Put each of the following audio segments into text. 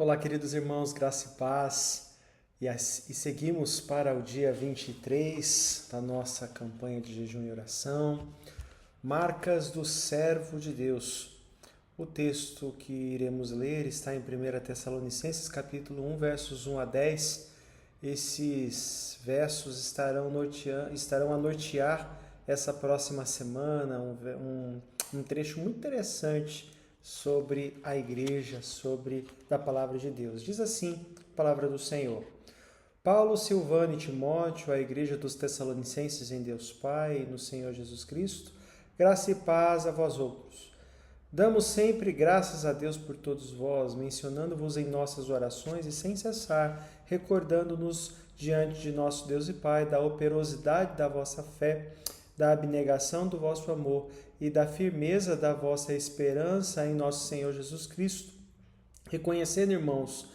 Olá, queridos irmãos, graça e paz. E seguimos para o dia 23 da nossa campanha de jejum e oração, Marcas do Servo de Deus. O texto que iremos ler está em 1 Tessalonicenses, capítulo 1, versos 1 a 10. Esses versos estarão a nortear essa próxima semana, um trecho muito interessante sobre a igreja, sobre a palavra de Deus. Diz assim a palavra do Senhor. Paulo, Silvano e Timóteo, a igreja dos Tessalonicenses em Deus Pai e no Senhor Jesus Cristo, graça e paz a vós outros. Damos sempre graças a Deus por todos vós, mencionando-vos em nossas orações e sem cessar, recordando-nos diante de nosso Deus e Pai da operosidade da vossa fé, da abnegação do vosso amor e da firmeza da vossa esperança em nosso Senhor Jesus Cristo, reconhecendo, irmãos,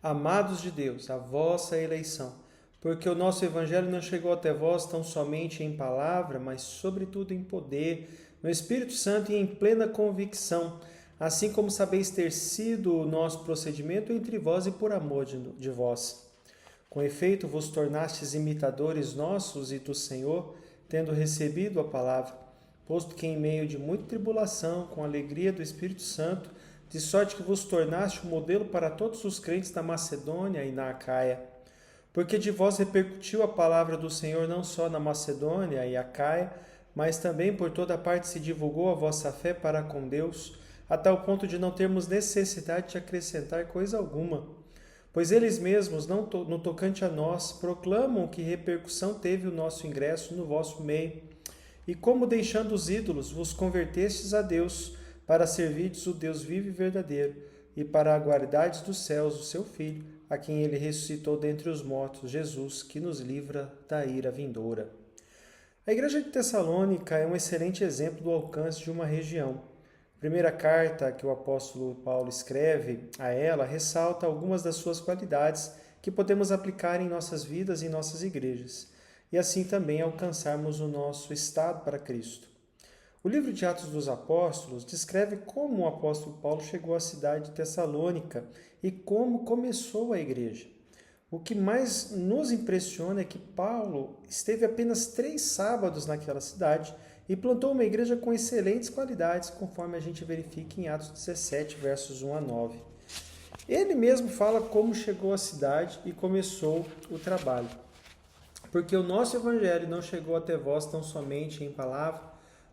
amados de Deus, a vossa eleição, porque o nosso Evangelho não chegou até vós tão somente em palavra, mas sobretudo em poder, no Espírito Santo e em plena convicção, assim como sabeis ter sido o nosso procedimento entre vós e por amor de vós. Com efeito, vos tornastes imitadores nossos e do Senhor, tendo recebido a palavra, posto que em meio de muita tribulação, com a alegria do Espírito Santo, de sorte que vos tornaste um modelo para todos os crentes da Macedônia e na Acaia. Porque de vós repercutiu a palavra do Senhor não só na Macedônia e Acaia, mas também por toda parte se divulgou a vossa fé para com Deus, a tal ponto de não termos necessidade de acrescentar coisa alguma. Pois eles mesmos, no tocante a nós, proclamam que repercussão teve o nosso ingresso no vosso meio, e como deixando os ídolos, vos convertestes a Deus, para servirdes o Deus vivo e verdadeiro, e para aguardardes dos céus o seu Filho, a quem ele ressuscitou dentre os mortos, Jesus, que nos livra da ira vindoura. A igreja de Tessalônica é um excelente exemplo do alcance de uma região. A primeira carta que o apóstolo Paulo escreve a ela ressalta algumas das suas qualidades que podemos aplicar em nossas vidas e em nossas igrejas, e assim também alcançarmos o nosso estado para Cristo. O livro de Atos dos Apóstolos descreve como o apóstolo Paulo chegou à cidade de Tessalônica e como começou a igreja. O que mais nos impressiona é que Paulo esteve apenas 3 sábados naquela cidade e plantou uma igreja com excelentes qualidades, conforme a gente verifica em Atos 17, versos 1 a 9. Ele mesmo fala como chegou à cidade e começou o trabalho. Porque o nosso Evangelho não chegou até vós tão somente em palavra,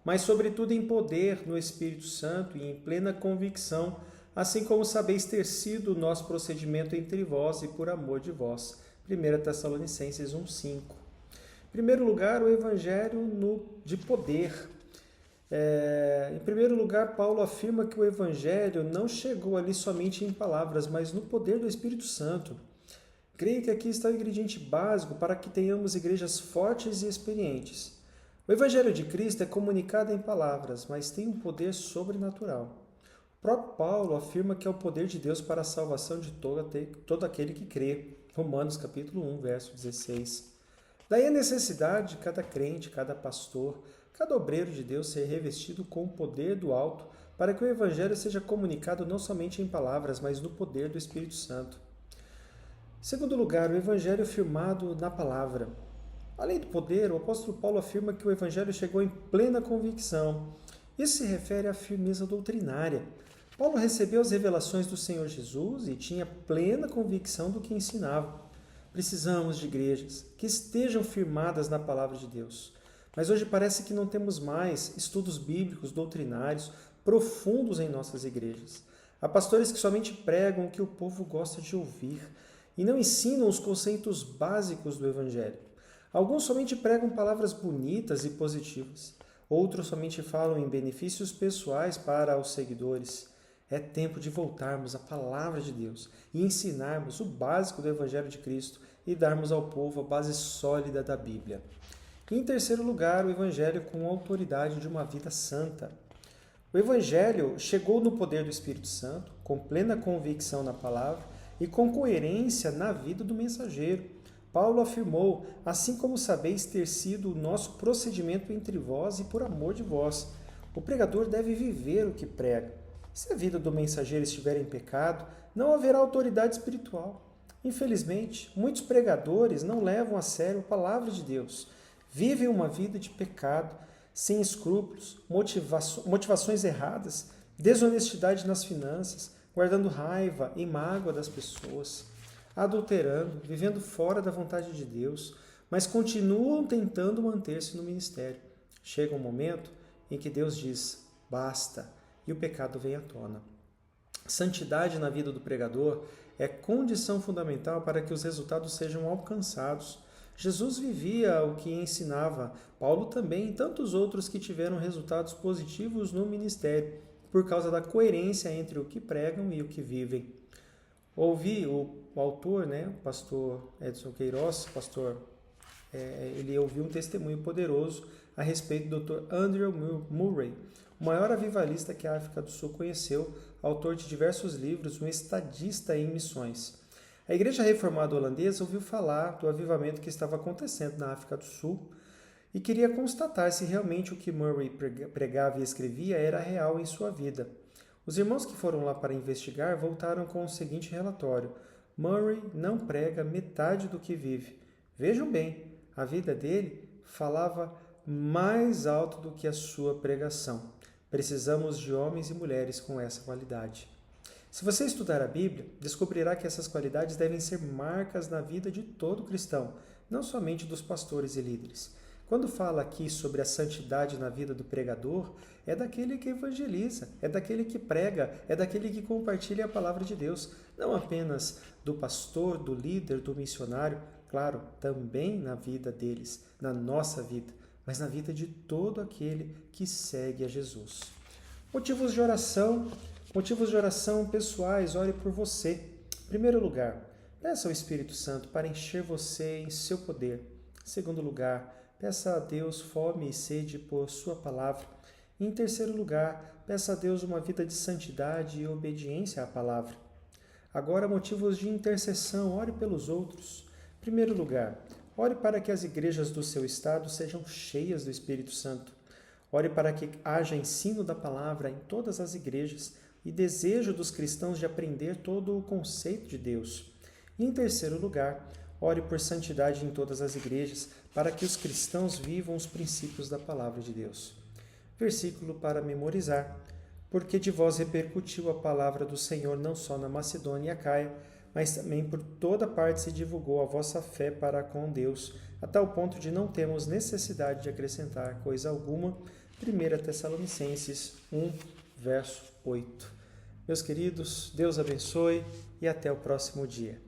mas sobretudo em poder no Espírito Santo e em plena convicção, assim como sabeis ter sido o nosso procedimento entre vós e por amor de vós. 1 Tessalonicenses 1,5. Em primeiro lugar, o Evangelho de poder. Em primeiro lugar, Paulo afirma que o Evangelho não chegou ali somente em palavras, mas no poder do Espírito Santo. Creio que aqui está o ingrediente básico para que tenhamos igrejas fortes e experientes. O Evangelho de Cristo é comunicado em palavras, mas tem um poder sobrenatural. O próprio Paulo afirma que é o poder de Deus para a salvação de todo aquele que crê. Romanos capítulo 1, verso 16. Daí a necessidade de cada crente, cada pastor, cada obreiro de Deus ser revestido com o poder do alto para que o Evangelho seja comunicado não somente em palavras, mas no poder do Espírito Santo. Em segundo lugar, o Evangelho firmado na palavra. Além do poder, o apóstolo Paulo afirma que o Evangelho chegou em plena convicção. Isso se refere à firmeza doutrinária. Paulo recebeu as revelações do Senhor Jesus e tinha plena convicção do que ensinava. Precisamos de igrejas que estejam firmadas na palavra de Deus. Mas hoje parece que não temos mais estudos bíblicos, doutrinários, profundos em nossas igrejas. Há pastores que somente pregam o que o povo gosta de ouvir e não ensinam os conceitos básicos do Evangelho. Alguns somente pregam palavras bonitas e positivas. Outros somente falam em benefícios pessoais para os seguidores. É tempo de voltarmos à palavra de Deus e ensinarmos o básico do Evangelho de Cristo e darmos ao povo a base sólida da Bíblia. E, em terceiro lugar, o Evangelho com a autoridade de uma vida santa. O Evangelho chegou no poder do Espírito Santo, com plena convicção na palavra e com coerência na vida do mensageiro. Paulo afirmou, assim como sabeis ter sido o nosso procedimento entre vós e por amor de vós. O pregador deve viver o que prega. Se a vida do mensageiro estiver em pecado, não haverá autoridade espiritual. Infelizmente, muitos pregadores não levam a sério a palavra de Deus. Vivem uma vida de pecado, sem escrúpulos, motivações erradas, desonestidade nas finanças, guardando raiva e mágoa das pessoas, adulterando, vivendo fora da vontade de Deus, mas continuam tentando manter-se no ministério. Chega um momento em que Deus diz, basta, e o pecado vem à tona. Santidade na vida do pregador é condição fundamental para que os resultados sejam alcançados. Jesus vivia o que ensinava, Paulo também e tantos outros que tiveram resultados positivos no ministério, por causa da coerência entre o que pregam e o que vivem. Ouvi o autor, o pastor Edson Queiroz, ele ouviu um testemunho poderoso a respeito do Dr. Andrew Murray, o maior avivalista que a África do Sul conheceu, autor de diversos livros, um estadista em missões. A Igreja Reformada Holandesa ouviu falar do avivamento que estava acontecendo na África do Sul e queria constatar se realmente o que Murray pregava e escrevia era real em sua vida. Os irmãos que foram lá para investigar voltaram com o seguinte relatório: Murray não prega metade do que vive. Vejam bem, a vida dele falava mais alto do que a sua pregação. Precisamos de homens e mulheres com essa qualidade. Se você estudar a Bíblia, descobrirá que essas qualidades devem ser marcas na vida de todo cristão, não somente dos pastores e líderes. Quando fala aqui sobre a santidade na vida do pregador, é daquele que evangeliza, é daquele que prega, é daquele que compartilha a palavra de Deus, não apenas do pastor, do líder, do missionário, claro, também na vida deles, na nossa vida, mas na vida de todo aquele que segue a Jesus. Motivos de oração pessoais, ore por você. Em primeiro lugar, peça ao Espírito Santo para encher você em seu poder. Em segundo lugar, peça a Deus fome e sede por sua palavra. E em terceiro lugar, peça a Deus uma vida de santidade e obediência à palavra. Agora, motivos de intercessão, ore pelos outros. Em primeiro lugar, ore para que as igrejas do seu estado sejam cheias do Espírito Santo. Ore para que haja ensino da palavra em todas as igrejas e desejo dos cristãos de aprender todo o conceito de Deus. E em terceiro lugar, ore por santidade em todas as igrejas, para que os cristãos vivam os princípios da palavra de Deus. Versículo para memorizar. Porque de vós repercutiu a palavra do Senhor não só na Macedônia e Acaia, mas também por toda parte se divulgou a vossa fé para com Deus, a tal ponto de não termos necessidade de acrescentar coisa alguma. 1 Tessalonicenses 1, verso 8. Meus queridos, Deus abençoe e até o próximo dia.